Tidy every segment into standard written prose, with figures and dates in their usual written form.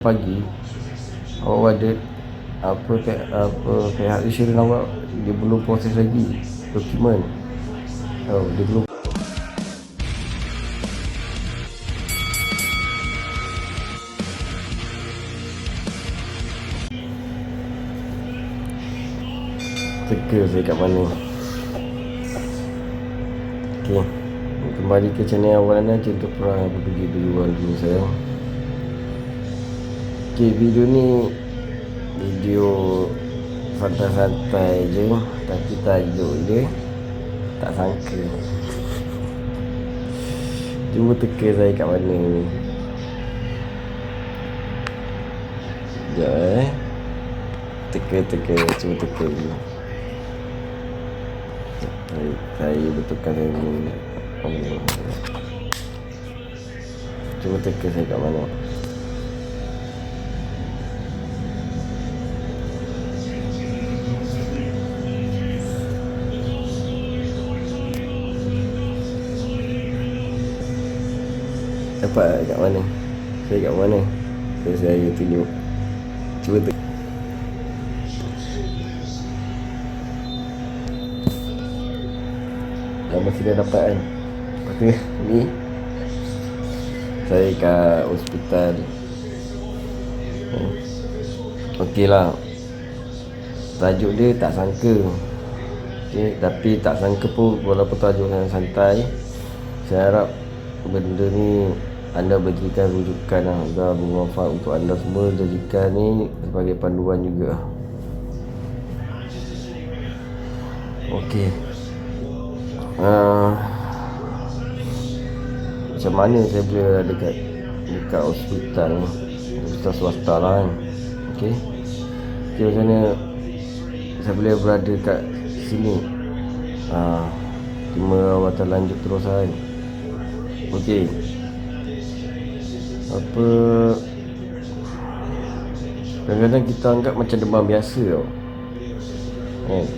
pagi awak ada pihak insurans awak dia belum proses lagi dokumen. Dia belum teka saya kat mana. Okey, kembali ke channel Awalan Aja untuk perang berbagi duluan dulu saya. Okey, video ni video santai-santai je, tapi tajuk dia tak sangka. Cuba teka saya kat mana ni. Sekejap Teka, cuba teka dulu. Saya betulkan saya ni. Cuba teka saya kat mana. Dapat kat mana? Saya kat mana? Saya tunjuk. Cuba teka. Masih dah dapat kan. Lepas tu ni saya kat hospital. Okey lah, tajuk dia tak sangka. Okay, tapi tak sangka pun walaupun tajuk yang santai, saya harap benda ni anda bagikan rujukan lah, agar bermanfaat untuk anda semua. Jadikan ni sebagai panduan juga. Okey, macam mana saya boleh ada dekat hospital swasta lah kan. Okey, macam mana saya boleh berada kat sini. Cuma rawatan lanjut terus kan. Okey, kadang-kadang kita anggap macam demam biasa tau kan.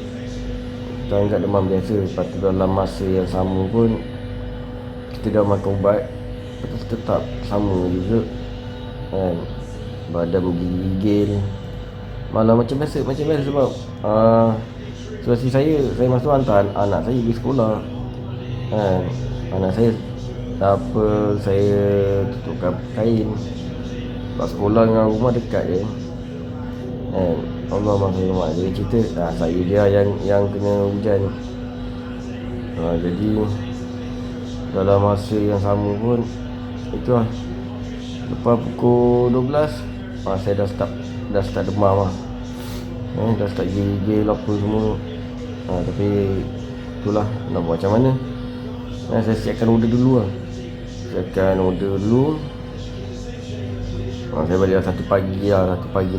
Kita anggap demam biasa, lepas tu dalam masa yang sama pun kita dah makan ubat, tetap sama juga kan. Badan menggigil, malah macam biasa sebab situasi saya masuk hantar anak saya pergi sekolah kan. Anak saya saya tutupkan kain, sebab sekolah dengan rumah dekat je kan. Allah maklum, dia cerita saya dia yang kena hujan. Jadi dalam masa yang sama pun itulah, lepas pukul 12 saya dah start demam lah. Dah start gigil apa semua. Tapi itulah, nak buat macam mana. Saya siapkan order dulu lah. Saya balik 1 pagi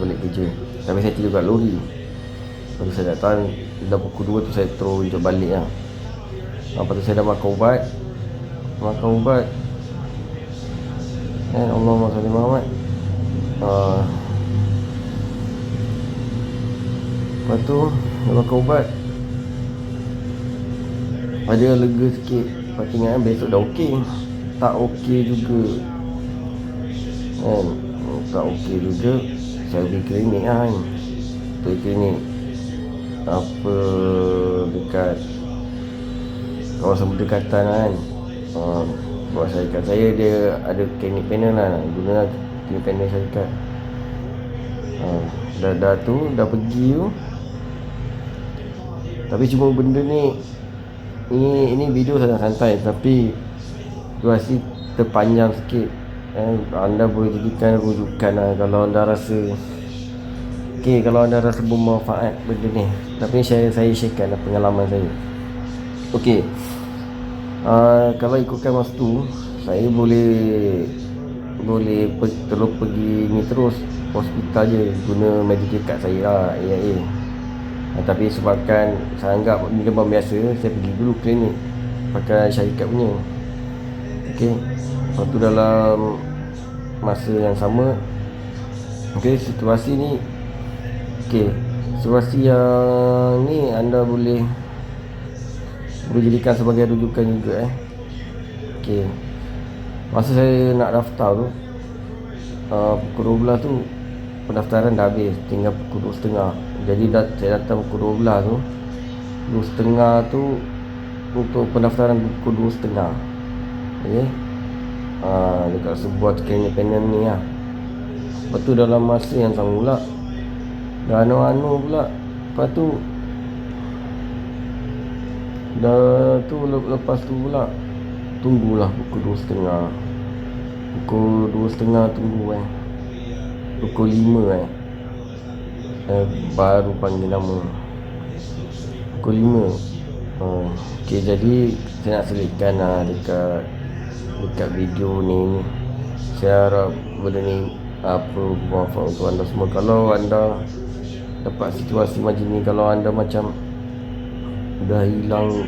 balik kerja. Tapi saya tidur kat lori. Lepas tu saya datang, dah pukul 2 tu saya terus untuk balik lah. Lepas tu saya dah makan ubat Allahumma salli Muhammad. Lepas tu dah makan ubat, ada lega sikit. Lepas tu ingat besok dah okey. Tak okey juga kan. Tak okey juga. Saya pergi klinik kan. Pergi klinik dekat kawasan berdekatan kan. Buat syarikat saya, dia ada klinik panel lah. Guna klinik panel syarikat. Dah pergi tu. Tapi cuma benda ni, ini video santai, tapi durasi terpanjang sikit. Anda boleh jadikan rujukan lah kalau anda rasa kalau anda rasa bermanfaat benda ni. Tapi saya sharekan pengalaman saya. Okey, kalau ikutkan masa tu, saya boleh terus pergi ni terus hospital je, guna medical card saya lah, AIA. Tapi sebabkan saya anggap ni demam biasa, saya pergi dulu klinik pakai syarikat punya. Okey, lepas tu dalam masa yang sama, situasi ni, situasi yang ni anda boleh jadikan sebagai rujukan juga. Masa saya nak daftar tu, pukul 12 tu pendaftaran dah habis, tinggal pukul 2.30. Jadi saya datang pukul 12 tu, 2.30 tu untuk pendaftaran pukul 2.30. Okay, dekat sebuah tekan independent ni lah. Lepas tu dalam masa yang sama pula dah pula. Lepas tu lepas tu pula tunggulah pukul 2.30. Pukul 2.30 tunggu pukul 5 baru panggil nama. Pukul 5. Okay, jadi saya nak selitkan dekat video ni. Saya harap benda ni bermanfaat untuk anda semua. Kalau anda dapat situasi macam ni, kalau anda macam dah hilang,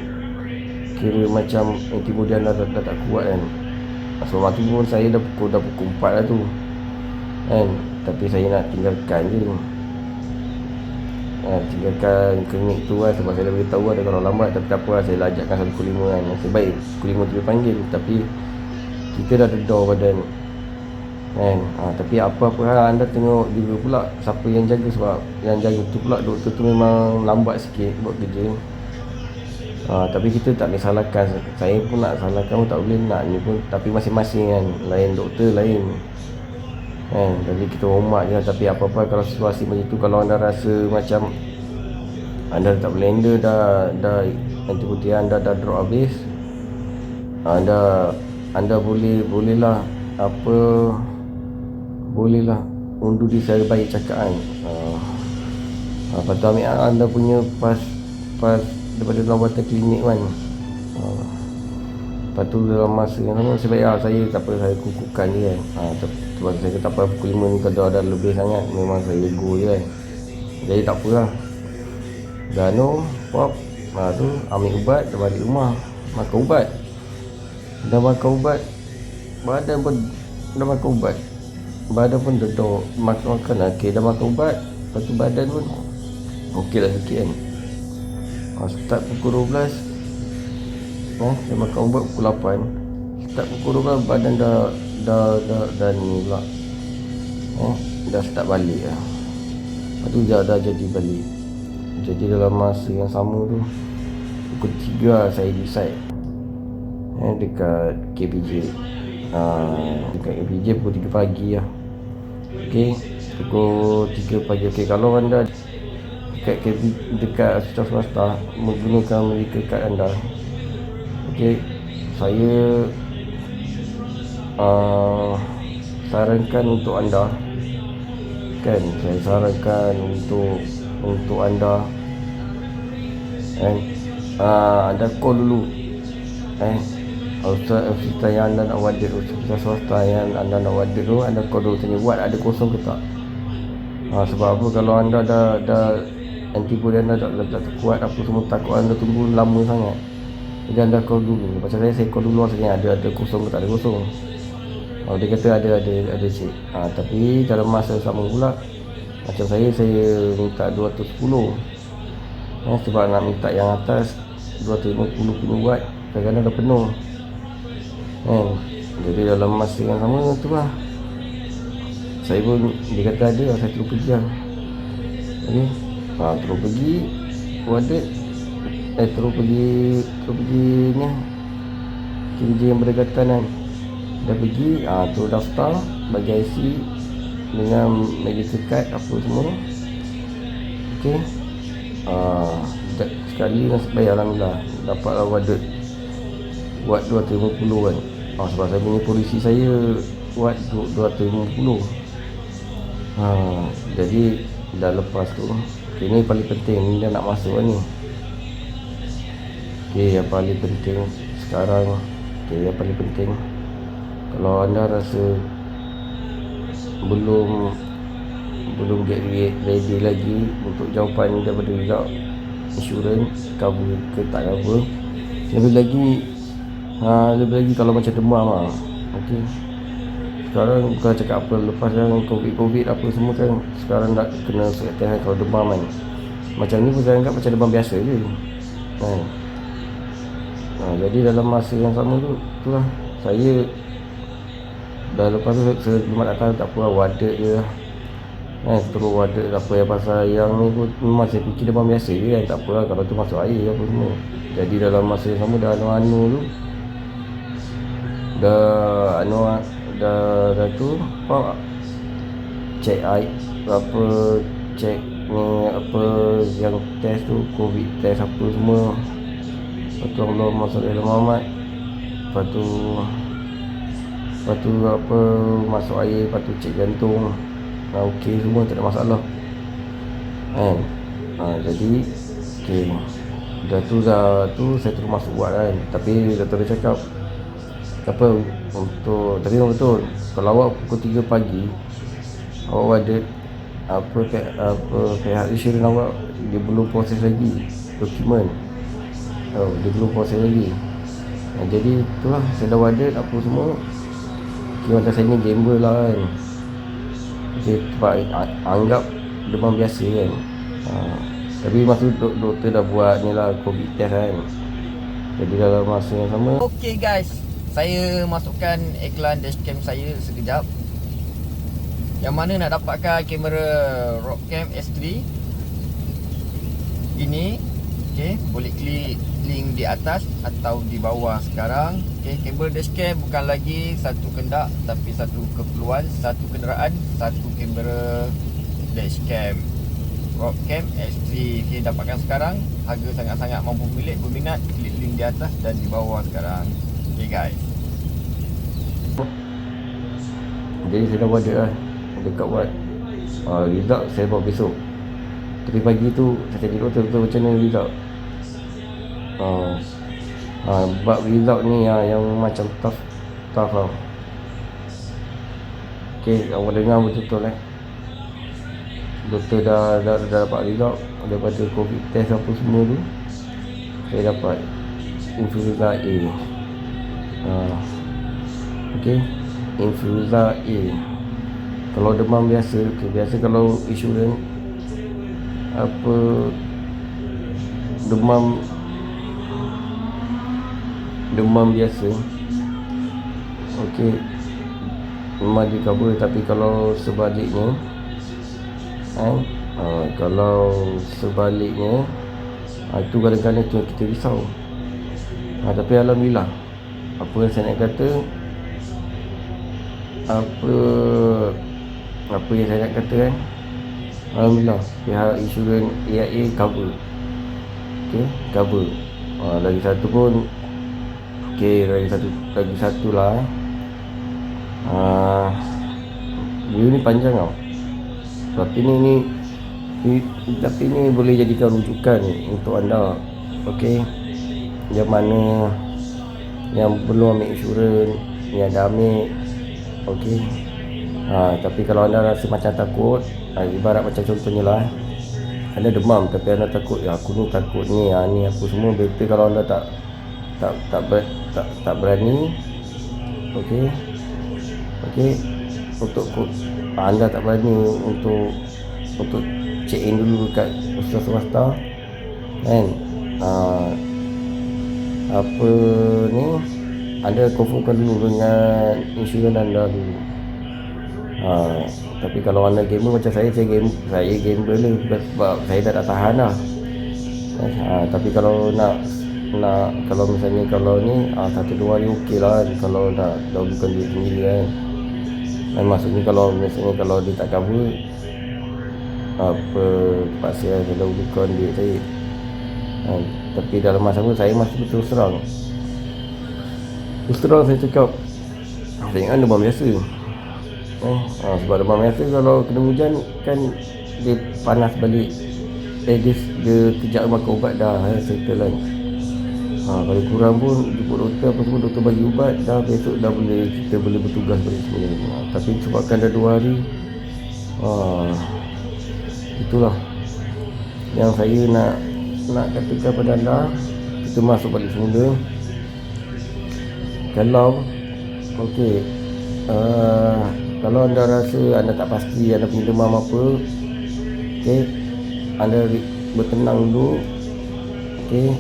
kira macam antibody anda dah tak kuat kan. So waktu pun saya dah pukul 4 lah tu kan. Tapi saya nak tinggalkan je, tinggalkan klinik tu kan. Sebab saya dah beritahu ada kalau lambat. Tapi tak apa lah, saya lajakkan sampai pukul 5 kan. Nasib baik pukul 5 tu dia panggil. Tapi kita dah dedor badan kan. Tapi apa-apa hal anda tengok juga pula siapa yang jaga. Sebab yang jaga tu pula doktor tu memang lambat sikit buat kerja. Tapi kita tak boleh salahkan. Saya pun nak salahkan pun tak boleh, nak ni pun. Tapi masing-masing kan, lain doktor lain kan. Jadi kita hormat je lah. Tapi apa-apa kalau situasi macam tu, kalau anda rasa macam anda tak boleh handle, dah antibody anda dah drop habis, anda bolehlah bolehlah undur diri secara baik cakap kan. Lepas tu ambil anda punya pas daripada lawatan klinik kan. Lepas tu dalam masa yang sama saya tak apa, saya kukuhkan je kan. Sebab saya kata tak apa, pukul 5 ni kalau ada lebih sangat memang saya go je kan. Jadi tak apa lah. Dah pop, tu ambil ubat, dah balik rumah, makan ubat. Dah makan ubat, badan pun dah makan ubat, badan pun dedor makan lah. Okay, dah makan ubat, lepas tu badan pun okey lah sikit kan. Start pukul 12, saya makan ubat pukul 8. Start pukul 12 badan dah ni pula, dah start balik lah. Lepas tu dah jadi balik. Jadi dalam masa yang sama tu pukul 3 saya decide dekat KPJ. Dekat KPJ pukul 3 pagi lah. Okay, pukul 3 pagi. Okay, kalau anda dekat hospital swasta menggunakan medical card anda, okay, saya sarankan untuk anda kan, saya sarankan untuk anda anda call dulu hospital yang anda nak wadir, hospital swasta yang anda nak wadir tu, anda call dulu, tanya ward ada kosong ke tak. Sebab apa, kalau anda dah antibody anda tak kuat apa semua, takut anda tunggu lama sangat. Jadi anda call dulu. Macam saya call dulu maksudnya ada kosong ke tak ada kosong. Dia kata ada cek. Tapi dalam masa sama pula macam saya minta 210. Sebab nak minta yang atas 250 watt, kadang-kadang dah penuh jadi dalam masa yang sama tu lah, saya pun dia kata ada, saya terus pergi lah. Okay, terus pergi wadet, terus pergi ni kerja yang berdekatan kan. Dah pergi, terus daftar bagi IC dengan medical card apa semua. Okay, sekali nasib baik alhamdulillah dapatlah wadet watt 250 kan. Sebab saya punya polisi saya watt 250. Jadi dah lepas tu, okay, ni paling penting, ni dah nak masuk ni. Okay, yang paling penting sekarang, yang paling penting, kalau anda rasa belum get ready lagi untuk jawapan daripada result insurans cover ke tak apa, lebih lagi kalau macam demam lah. Okay, sekarang bukan cakap apa, lepas yang covid apa semua kan, sekarang dah kena sekatan kalau demam kan. Macam ni pun saya anggap macam demam biasa je kan. Jadi dalam masa yang sama tu lah, saya Dan lepas tu selamat datang tak apa, wadet je terus wadet tak apa. Yang pasal yang ni pun memang saya fikir demam biasa je kan, tak apa lah kalau tu masuk air apa semua. Jadi dalam masa yang sama dah anu tu dah tu apa, cek air apa, cek ni apa yang test tu, covid test apa semua. Lepas tu Allah masuk dalam Muhammad. Lepas tu apa, masuk air, lepas tu cek jantung. Okey semua, tak ada masalah kan. Jadi okey, dah tu saya terus masuk buat kan. Tapi doktor dia cakap apa untuk, tapi betul kalau awak pukul 3 pagi awak ada pihak insurans awak dia belum proses lagi dokumen, dia belum proses lagi. Jadi itulah saya dah wadet apa semua. Macam saya ni gamble lah kan, dia anggap demam biasa kan. Tapi masa doktor dah buat ni lah covid test kan. Jadi dalam masa yang sama. Okay guys, saya masukkan iklan dashcam saya sekejap. Yang mana nak dapatkan kamera Rockcam S3 ini, okay, boleh klik link di atas atau di bawah sekarang. Okay, kamera dashcam bukan lagi satu kendak tapi satu keperluan, satu kenderaan, satu kamera dashcam Rockcam S3. Okay, dapatkan sekarang, harga sangat-sangat mampu milik. Berminat klik link di atas dan di bawah sekarang. Okay guys, jadi saya dah wadet lah dekat buat result saya buat besok. Tapi pagi tu saya tengok doktor macam mana result. Bab result ni yang macam tough lah. Okay, awak dengar betul-betul doktor dah dapat result daripada covid test apa semua tu. Saya dapat influenza A. Okay, influenza A. Kalau demam biasa, okay, biasa kalau insurans apa demam biasa, okey, memang di cover. Tapi kalau sebaliknya itu kadang-kadang kita risau. Tapi alhamdulillah, apa yang saya nak kata, apa yang saya nak kata kan, alhamdulillah pihak insurans AIA cover. Okey, cover. Lagi satu pun okey, lagi satu lah. Video ni panjang tau. Tapi ni boleh jadikan rujukan untuk anda. Okey, yang mana yang belum ambil insurans, yang dah ambil. Okey. Tapi kalau anda rasa macam takut, ibarat macam contohnya lah, anda demam tapi anda takut, aku ni takut ni aku semua, better kalau anda tak berani. Okey, untuk anda tak berani untuk check in dulu dekat hospital swasta kan. Apa ni, anda confirmkan dulu dengan insurans anda dulu. Tapi kalau anda gamer macam saya gamer ni bukan sebab saya dah tak tahan lah. Tapi kalau nak kalau misalnya kalau ni 1-2 hari okey lah. Kalau dah bukan duit sendiri kan. Dan maksudnya kalau misalnya kalau dia tak cover, apa terpaksa saya dahulukan duit saya. Tapi dalam masa tu saya masih terus terang saya cakap, saya ingat demam biasa. Sebab demam biasa kalau kena hujan kan dia panas balik, dia kejap makan ubat dah settle kan. Kalau kurang pun jemput doktor apa semua, doktor bagi ubat dah, besok dah kita boleh bertugas balik semula. Tapi sebabkan dah 2 hari, itulah yang saya nak katakan pada anda. Kita masuk balik semula. Kalau okey, kalau anda rasa anda tak pasti anda punya demam apa, okey, anda bertenang dulu. Okey,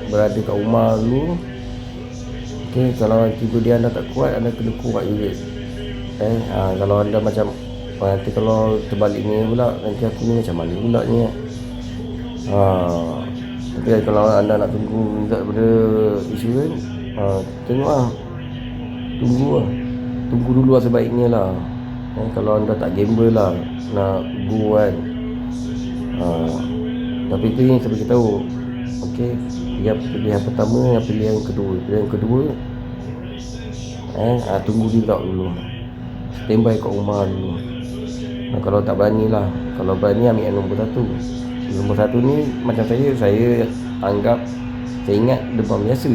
berada kat rumah dulu. Okey, kalau tidur dia anda tak kuat, anda kena kuat juga. Kalau anda macam nanti kalau terbaliknya pula, nanti aku ni macam mana pula ni. Tapi kalau anda nak tunggu minta daripada insurans, tengok lah, tunggu dulu lah sebaiknya lah. Kalau anda tak gamble lah nak go kan. Tapi itu yang saya beritahu. Okey, pilihan pertama, pilihan kedua, tunggu dulu, standby kat rumah dulu. Kalau tak berani lah, kalau berani ambil yang nombor 1. Nombor 1 ni macam saya anggap, saya ingat demam biasa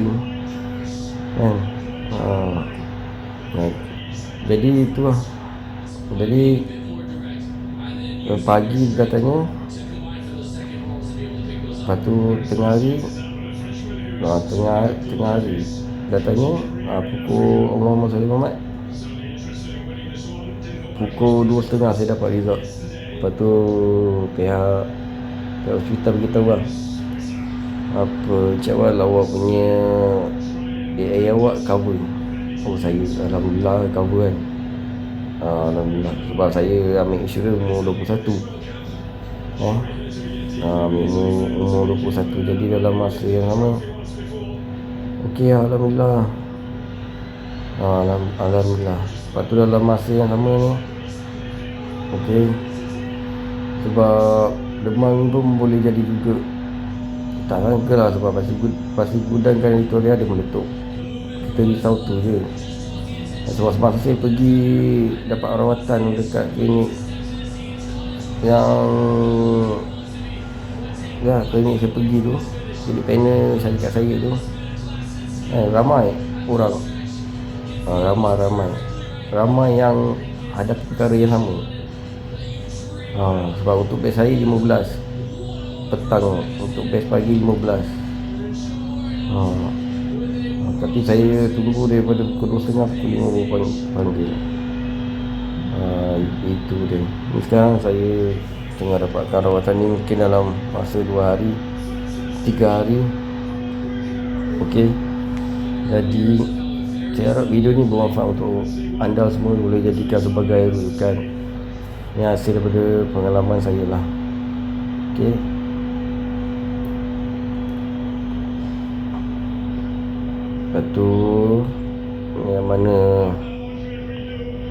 kan. Jadi itulah. Jadi pagi katanya, lepas tu tengah hari datanya pukul Allahumma salli Muhammad, pukul 2.30 saya dapat result. Lepas tu pihak hospital beritahu lah, Encik Awal, awak punya AI awak cover. Saya alhamdulillah cover kan. Alhamdulillah, sebab saya ambil insurans umur 21. Ambil umur 21, jadi dalam masa yang sama. Okey, alhamdulillah. Alhamdulillah. Lepas tu dalam masa yang sama ni, okey, sebab demam pun boleh jadi juga, tak sangka lah, sebab pasti gudang kan itu dia ada meletup. Kita risau tu je. Sebab semasa saya pergi dapat rawatan dekat klinik klinik saya pergi tu, klinik panel syarikat saya tu, ramai orang, ramai yang ada perkara yang sama. Sebab untuk batch saya 15 petang, untuk batch pagi 15. Tapi saya tunggu daripada pukul 2.30, pukul 5 panggil. Itu dia. Ni sekarang saya tengah dapatkan rawatan ni mungkin dalam masa 2 hari 3 hari. Okey, jadi saya harap video ni bermanfaat untuk anda semua, boleh jadikan sebagai rujukan. Ni hasil daripada pengalaman saya lah. Okey, lepas tu yang mana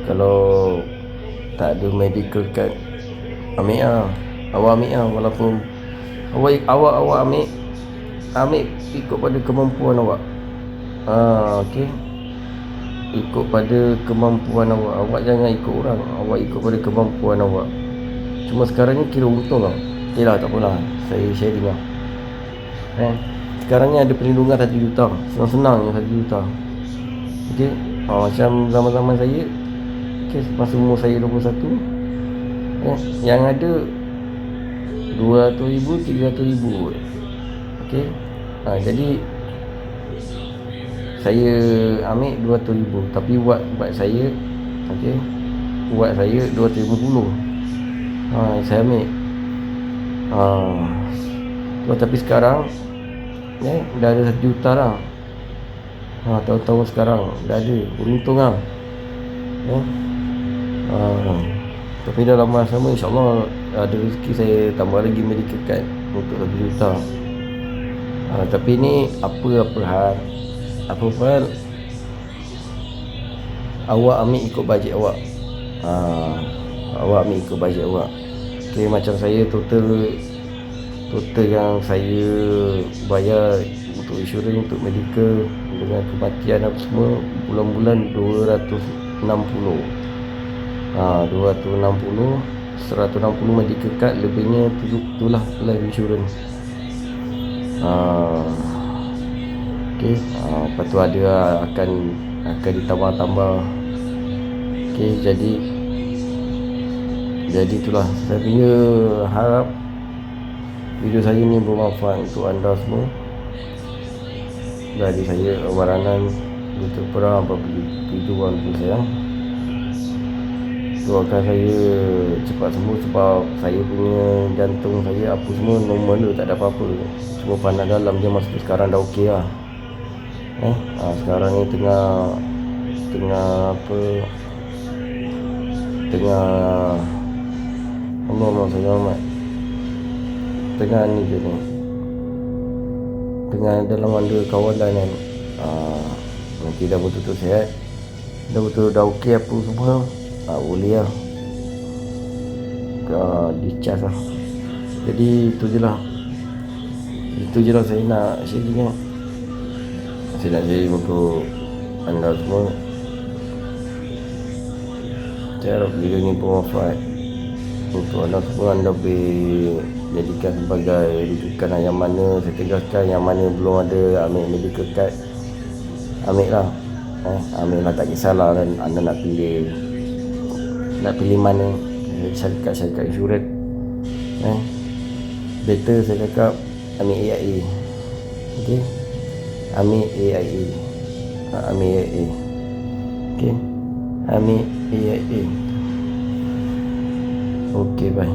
kalau tak ada medical card, ambil lah. Awak ambil lah, walaupun awak ambil ikut pada kemampuan awak. Okey, ikut pada kemampuan awak. Awak jangan ikut orang, awak ikut pada kemampuan awak. Cuma sekarang ni kira untung lah. Okey lah, tak apalah, saya sharing lah. Sekarang ni ada perlindungan 1 juta, senang-senang 1 juta. Okey, macam zaman-zaman saya, masa umur saya 21, yang ada 200,000, 300,000. Okey, jadi saya ambil 200,000, tapi buat saya, buat saya 250. Saya ambil. Tapi sekarang dah ada 1 juta lah. Tahun-tahun sekarang dah ada, beruntung lah. Tapi dalam masa sama, insyaAllah ada rezeki saya tambah lagi medical card untuk 1 juta. Tapi ni apa hal awak ambil ikut bajet awak. Awak ambil ikut bajet awak. Okey, macam saya total yang saya bayar untuk insurans, untuk medical dengan kematian apa semua, bulan-bulan 260. 160 medical card, lebihnya itulah life insurance. Okey, lepas tu ada akan ditambah-tambah. Okey, jadi itulah, saya punya harap video saya ni bermanfaat untuk anda semua. Dari saya, Omar Anan, YouTube Perang, begitu pun sayang. Doakan saya cepat sembuh, sebab saya punya jantung saya apa semua normal tu, tak ada apa-apa. Cuma panas dalam je masa tu. Sekarang dah okey lah. Sekarang ni tengah tengah Allah selamat, tengah ni je ni, tengah dalam ada kawalan kan. Nanti dah betul-betul sihat, dah betul dah okey apa semua, boleh lah dicas lah. Jadi itu je lah saya nak sharing kan. Saya nak sharing untuk anda semua. Saya harap video ni bermanfaat untuk anda semua. Anda boleh jadikan sebagai rujukan yang mana saya tegaskan, yang mana belum ada ambil medical card, ambil lah. Ambil lah, tak kisahlah kan anda nak pilih mana syarikat insurans. Better saya cakap ambil AIA. Okay, ambil AIA. Ambil AIA. Okay, ambil AIA. Okay, bye.